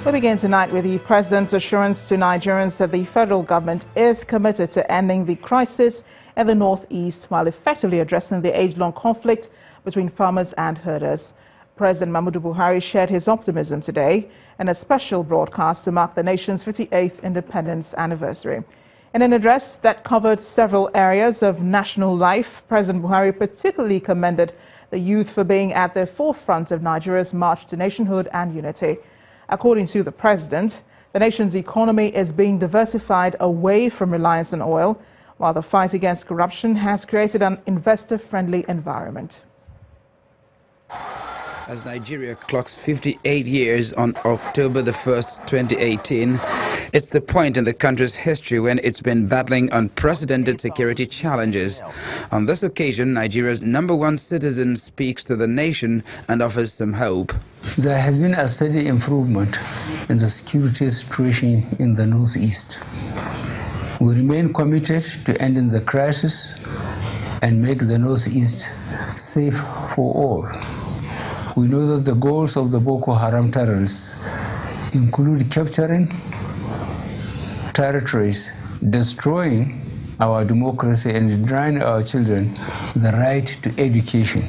We begin tonight with the President's assurance to Nigerians that the federal government is committed to ending the crisis in the northeast while effectively addressing the age-long conflict between farmers and herders. President Muhammadu Buhari shared his optimism today in a special broadcast to mark the nation's 58th independence anniversary. In an address that covered several areas of national life, President Buhari particularly commended the youth for being at the forefront of Nigeria's march to nationhood and unity. According to the president, the nation's economy is being diversified away from reliance on oil, while the fight against corruption has created an investor-friendly environment. As Nigeria clocks 58 years on October the 1st, 2018, it's the point in the country's history when it's been battling unprecedented security challenges. On this occasion, Nigeria's #1 citizen speaks to the nation and offers some hope. There has been a steady improvement in the security situation in the northeast. We remain committed to ending the crisis and make the northeast safe for all. We know that the goals of the Boko Haram terrorists include capturing territories, destroying our democracy, and denying our children the right to education.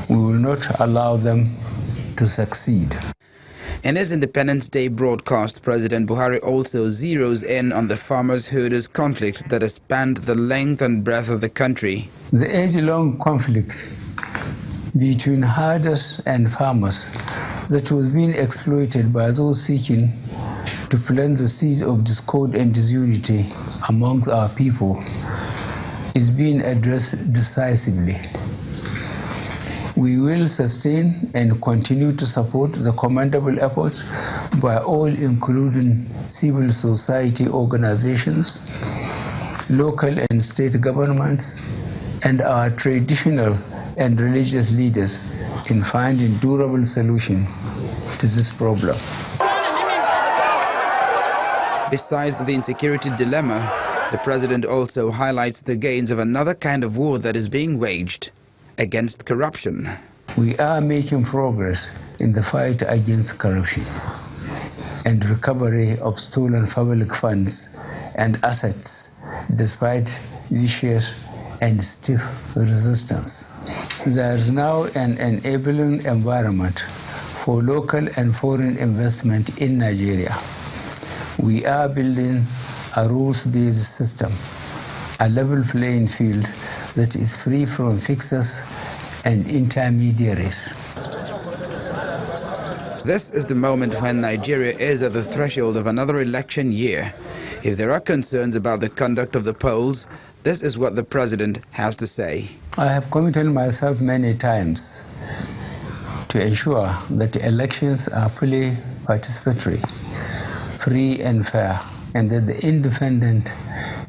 We will not allow them to succeed. In his Independence Day broadcast, President Buhari also zeroes in on the farmers-herders conflict that has spanned the length and breadth of the country. The age-long conflict between herders and farmers that was being exploited by those seeking to plant the seed of discord and disunity amongst our people is being addressed decisively. We will sustain and continue to support the commendable efforts by all, including civil society organizations, local and state governments, and our traditional and religious leaders in finding durable solution to this problem. Besides the insecurity dilemma, the president also highlights the gains of another kind of war that is being waged against corruption. We are making progress in the fight against corruption and recovery of stolen public funds and assets despite vicious and stiff resistance. There is now an enabling environment for local and foreign investment in Nigeria. We are building a rules-based system, a level playing field that is free from fixers and intermediaries. This is the moment when Nigeria is at the threshold of another election year. If there are concerns about the conduct of the polls, this is what the president has to say. I have committed myself many times to ensure that the elections are fully participatory, free and fair, and that the independent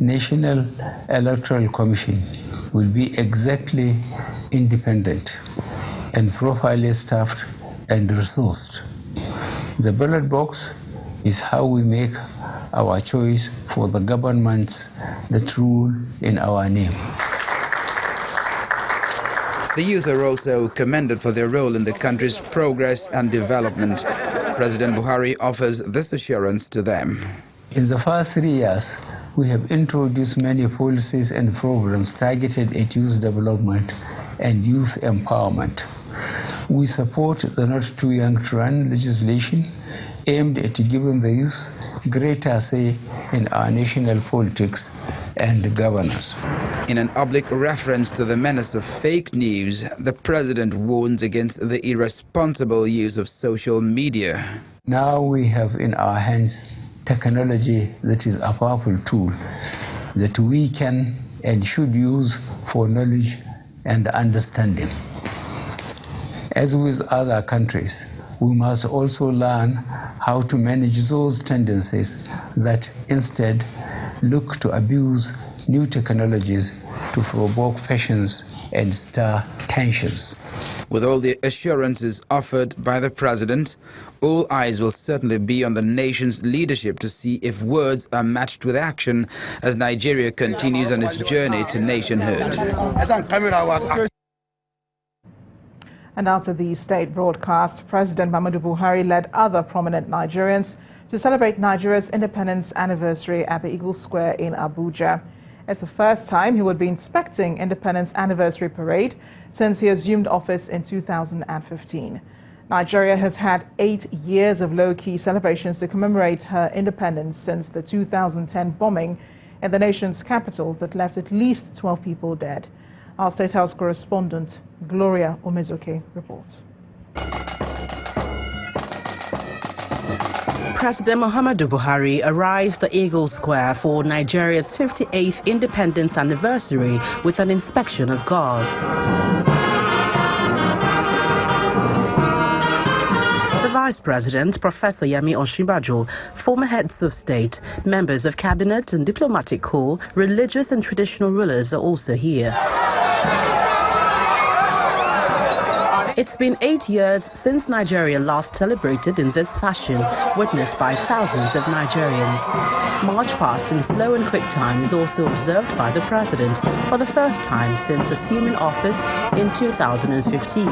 National Electoral Commission will be exactly independent and properly staffed and resourced. The ballot box is how we make our choice for the governments that rule in our name. The youth are also commended for their role in the country's progress and development. President Buhari offers this assurance to them. In the first 3 years, we have introduced many policies and programs targeted at youth development and youth empowerment. We support the Not Too Young to Run legislation aimed at giving the youth greater say in our national politics and governance. In an oblique reference to the menace of fake news, the president warns against the irresponsible use of social media. Now we have in our hands technology that is a powerful tool that we can and should use for knowledge and understanding. As with other countries, we must also learn how to manage those tendencies that instead look to abuse new technologies to provoke passions and stir tensions. With all the assurances offered by the president, all eyes will certainly be on the nation's leadership to see if words are matched with action as Nigeria continues on its journey to nationhood. And after the state broadcast, President Muhammadu Buhari led other prominent Nigerians to celebrate Nigeria's independence anniversary at the Eagle Square in Abuja. It's the first time he would be inspecting Independence Anniversary Parade since he assumed office in 2015. Nigeria has had 8 years of low-key celebrations to commemorate her independence since the 2010 bombing in the nation's capital that left at least 12 people dead. Our State House correspondent, Gloria Omezoke, reports. President Muhammadu Buhari arrives the Eagle Square for Nigeria's 58th independence anniversary with an inspection of guards. The Vice President, Professor Yemi Osinbajo, former heads of state, members of cabinet and diplomatic corps, religious and traditional rulers are also here. It's been 8 years since Nigeria last celebrated in this fashion, witnessed by thousands of Nigerians. March past in slow and quick time is also observed by the president for the first time since assuming office in 2015.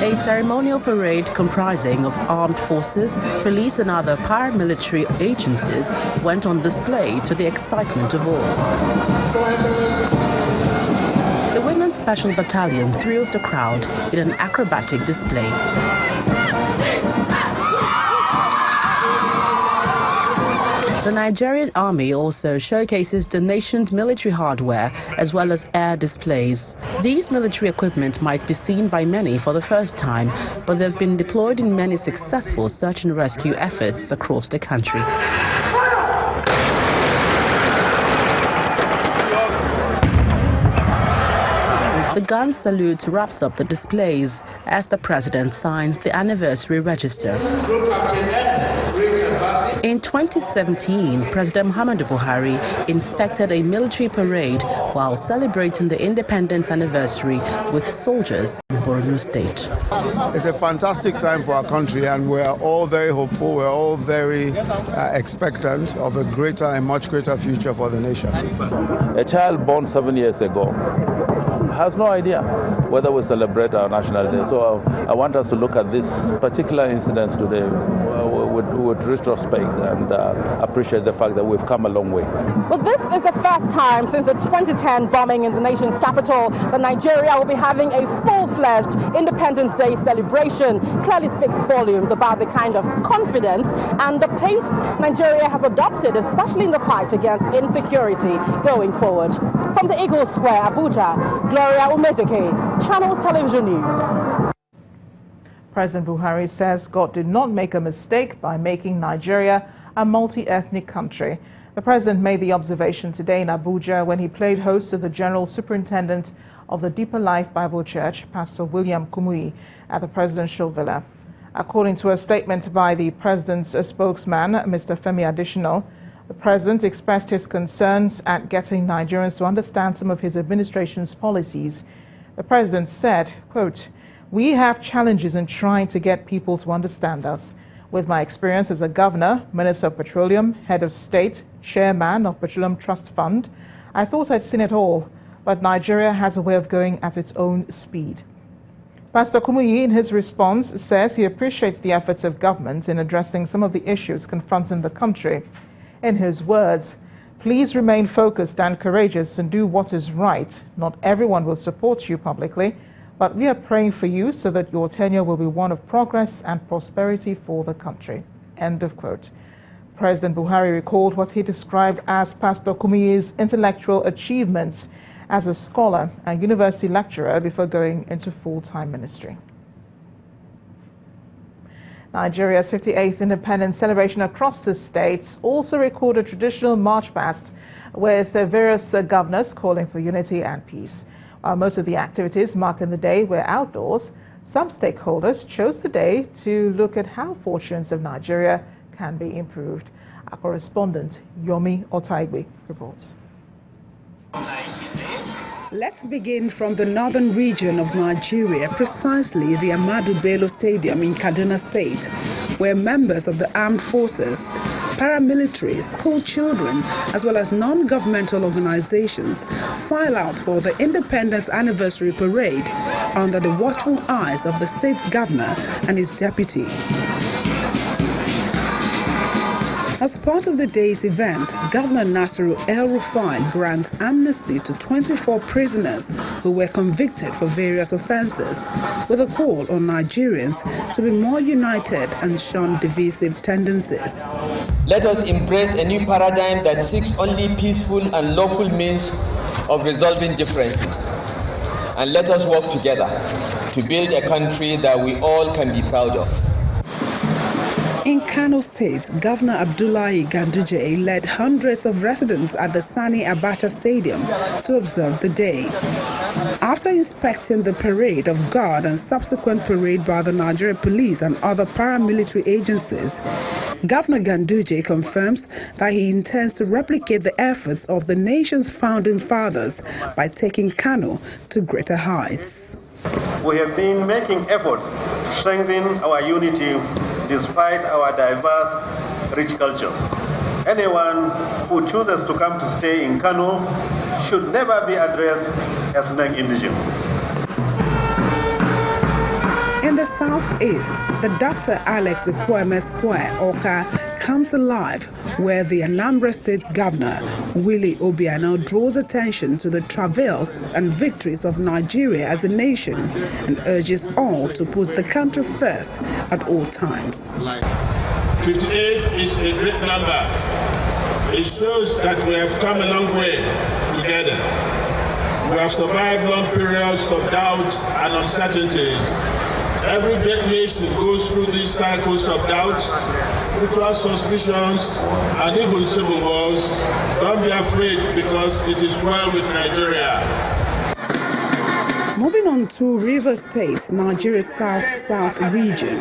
A ceremonial parade comprising of armed forces, police and other paramilitary agencies went on display to the excitement of all. The Women's Special Battalion thrills the crowd in an acrobatic display. The Nigerian Army also showcases the nation's military hardware as well as air displays. These military equipment might be seen by many for the first time, but they've been deployed in many successful search and rescue efforts across the country. The gun salute wraps up the displays as the president signs the anniversary register. In 2017, President Muhammadu Buhari inspected a military parade while celebrating the independence anniversary with soldiers in Borno State. It's a fantastic time for our country, and we're all very hopeful, we're all very expectant of a greater and much greater future for the nation. A child born 7 years ago has no idea whether we celebrate our national day. So I want us to look at this particular incidents today with retrospect and appreciate the fact that we've come a long way. Well, this is the first time since the 2010 bombing in the nation's capital that Nigeria will be having a full-fledged Independence Day celebration. Clearly speaks volumes about the kind of confidence and the pace Nigeria has adopted, especially in the fight against insecurity going forward. From the Eagle Square, Abuja, Gloria Omezoke, Channels Television News. President Buhari says God did not make a mistake by making Nigeria a multi-ethnic country. The president made the observation today in Abuja when he played host to the General Superintendent of the Deeper Life Bible Church, Pastor William Kumuyi, at the presidential villa. According to a statement by the president's spokesman, Mr. Femi Adesina, the president expressed his concerns at getting Nigerians to understand some of his administration's policies. The president said, quote, "We have challenges in trying to get people to understand us. With my experience as a governor, Minister of Petroleum, head of state, chairman of Petroleum Trust Fund, I thought I'd seen it all, but Nigeria has a way of going at its own speed." Pastor Kumuyi, in his response, says he appreciates the efforts of government in addressing some of the issues confronting the country. In his words, "Please remain focused and courageous and do what is right. Not everyone will support you publicly, but we are praying for you so that your tenure will be one of progress and prosperity for the country." End of quote. President Buhari recalled what he described as Pastor Kumuyi's intellectual achievements as a scholar and university lecturer before going into full-time ministry. Nigeria's 58th independence celebration across the states also recorded traditional march pasts with various governors calling for unity and peace. While most of the activities marking the day were outdoors, some stakeholders chose the day to look at how fortunes of Nigeria can be improved. Our correspondent, Yomi Otaigwe, reports. Let's begin from the northern region of Nigeria, precisely the Ahmadu Bello Stadium in Kaduna State, where members of the armed forces, paramilitary, school children, as well as non-governmental organizations file out for the Independence Anniversary Parade under the watchful eyes of the state governor and his deputy. As part of the day's event, Governor Nasiru El-Rufai grants amnesty to 24 prisoners who were convicted for various offenses, with a call on Nigerians to be more united and shun divisive tendencies. Let us embrace a new paradigm that seeks only peaceful and lawful means of resolving differences. And let us work together to build a country that we all can be proud of. In Kano State, Governor Abdullahi Ganduje led hundreds of residents at the Sani Abacha Stadium to observe the day. After inspecting the parade of guard and subsequent parade by the Nigeria Police and other paramilitary agencies, Governor Ganduje confirms that he intends to replicate the efforts of the nation's founding fathers by taking Kano to greater heights. We have been making efforts to strengthen our unity despite our diverse, rich cultures. Anyone who chooses to come to stay in Kano should never be addressed as non-indigenous. In the southeast, the Dr. Alex Ekweme Square, Oka, comes alive, where the Anambra State Governor, Willie Obiano, draws attention to the travails and victories of Nigeria as a nation and urges all to put the country first at all times. 58 is a great number. It shows that we have come a long way together. We have survived long periods of doubts and uncertainties. Every great nation goes through these cycles of doubts, mutual suspicions, and even civil wars. Don't be afraid, because it is well with Nigeria. Moving on to River State, Nigeria's south region,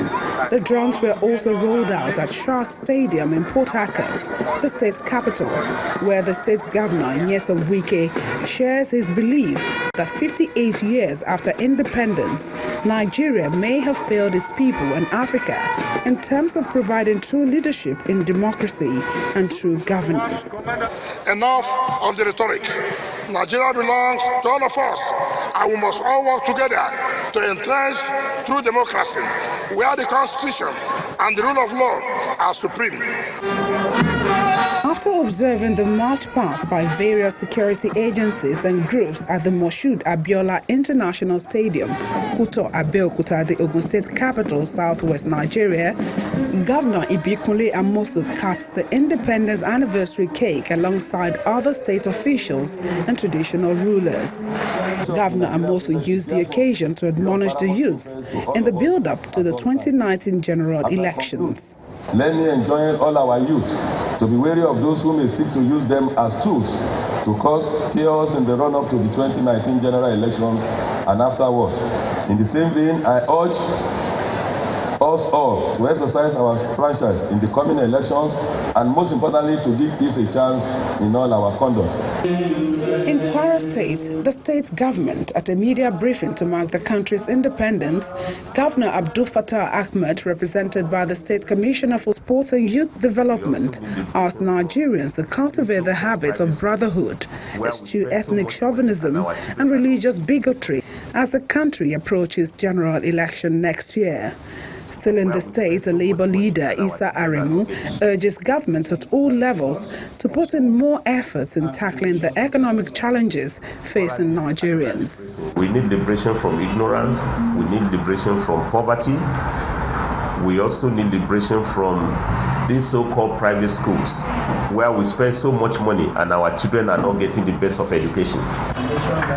the drums were also rolled out at Shark Stadium in Port Harcourt, the state capital, where the state governor, Nyesom Wike, shares his belief that 58 years after independence, Nigeria may have failed its people and Africa in terms of providing true leadership in democracy and true governance. Enough of the rhetoric. Nigeria belongs to all of us, and we must all work together to entrench true democracy, where the Constitution and the rule of law are supreme. After observing the march past by various security agencies and groups at the Moshood Abiola International Stadium, Kuto, Abeokuta, the Ogun State capital, southwest Nigeria, Governor Ibikunle Amosu cuts the Independence Anniversary cake alongside other state officials and traditional rulers. Governor Amosu used the occasion to admonish the youth in the build-up to the 2019 general elections. Let me enjoin all our youth to be wary of those who may seek to use them as tools to cause chaos in the run-up to the 2019 general elections and afterwards. In the same vein, I urge us all to exercise our franchise in the coming elections, and most importantly, to give peace a chance in all our conduct. In Kwara State, the state government, at a media briefing to mark the country's independence, Governor Abdul Fattah Ahmed, represented by the State Commissioner for Sports and Youth Development, asked Nigerians to cultivate the habits of brotherhood, eschew ethnic chauvinism and religious bigotry as the country approaches general election next year. Still in the state, a Labour leader, Issa Aremu, urges governments at all levels to put in more efforts in tackling the economic challenges facing Nigerians. We need liberation from ignorance. We need liberation from poverty. We also need liberation from these so-called private schools, where we spend so much money and our children are not getting the best of education.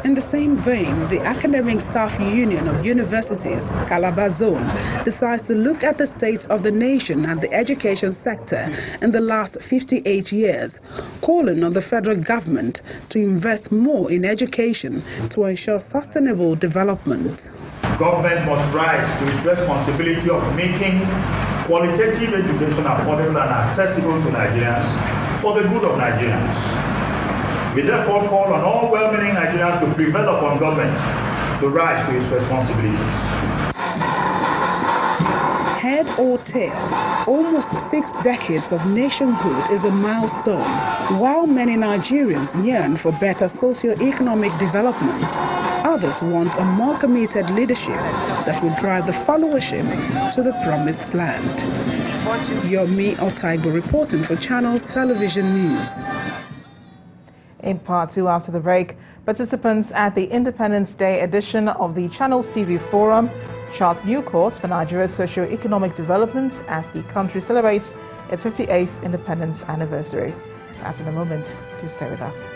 In the same vein, the Academic Staff Union of Universities, Calabar Zone, decides to look at the state of the nation and the education sector in the last 58 years, calling on the federal government to invest more in education to ensure sustainable development. Government must rise to its responsibility of making qualitative education affordable and accessible to Nigerians for the good of Nigerians. We therefore call on all well-meaning Nigerians to prevail upon government to rise to its responsibilities. head or tail, almost 6 decades of nationhood is a milestone. While many Nigerians yearn for better socio-economic development, others want a more committed leadership that will drive the followership to the promised land. Yomi Otaibo reporting for Channels Television News. In part 2 after the break, participants at the Independence Day edition of the Channels TV Forum chart new course for Nigeria's socio-economic development as the country celebrates its 58th independence anniversary. That's in a moment. Please stay with us.